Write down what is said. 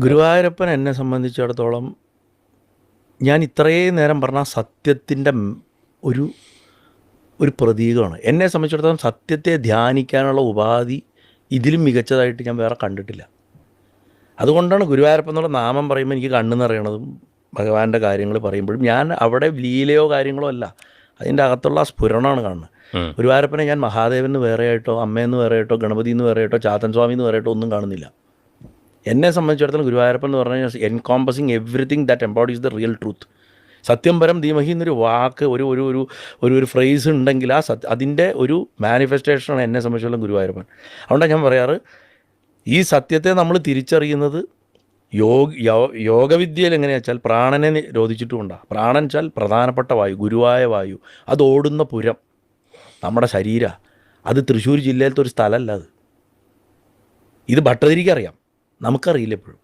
ഗുരുവായൂരപ്പൻ എന്നെ സംബന്ധിച്ചിടത്തോളം ഞാൻ ഇത്രയും നേരം പറഞ്ഞ സത്യത്തിൻ്റെ ഒരു ഒരു പ്രതീകമാണ്. എന്നെ സംബന്ധിച്ചിടത്തോളം സത്യത്തെ ധ്യാനിക്കാനുള്ള ഉപാധി ഇതിലും മികച്ചതായിട്ട് ഞാൻ വേറെ കണ്ടിട്ടില്ല. അതുകൊണ്ടാണ് ഗുരുവായൂരപ്പൻ എന്നുള്ള നാമം പറയുമ്പോൾ എനിക്ക് കണ്ണു നിറയണതും ഭഗവാന്റെ കാര്യങ്ങൾ പറയുമ്പോഴും ഞാൻ അവിടെ ലീലയോ കാര്യങ്ങളോ അല്ല, അതിൻ്റെ അകത്തുള്ള ആ സ്ഫുരണമാണ് കാണുന്നത്. ഗുരുവായൂരപ്പനെ ഞാൻ മഹാദേവന് വേറെ ആയിട്ടോ അമ്മയെന്ന് വേറെ ആയിട്ടോ ഗണപതി എന്ന് വേറെ ആയിട്ടോ ചാത്തൻ സ്വാമി എന്ന് വേറെ ആയിട്ടോ ഒന്നും കാണുന്നില്ല. എന്നെ സംബന്ധിച്ചിടത്തോളം ഗുരുവായൂരപ്പൻ എന്ന് പറഞ്ഞു കഴിഞ്ഞാൽ encompassing everything that embodies the real truth. സത്യം പരം ധീമഹി എന്നൊരു വാക്ക് ഒരു ഒരു ഒരു ഒരു ഒരു ഫ്രേസ് ഉണ്ടെങ്കിൽ ആ അതിൻ്റെ ഒരു മാനിഫെസ്റ്റേഷനാണ് എന്നെ സംബന്ധിച്ചിടത്തോളം ഗുരുവായൂരപ്പൻ. അതുകൊണ്ടാണ് ഞാൻ പറയാറ്, ഈ സത്യത്തെ നമ്മൾ തിരിച്ചറിയുന്നത് യോഗവിദ്യയിൽ എങ്ങനെയാ വെച്ചാൽ പ്രാണനെ നിരോധിച്ചിട്ടുമുണ്ടാ. പ്രാണൻ വെച്ചാൽ പ്രധാനപ്പെട്ട വായു, ഗുരുവായ വായു, അത് ഓടുന്ന പുരം നമ്മുടെ ശരീര. അത് തൃശ്ശൂർ ജില്ലയിലത്തെ ഒരു സ്ഥലമല്ല. ഇത് ഭട്ടതിരിക്കറിയാം, നമുക്കറിയില്ല എപ്പോഴും.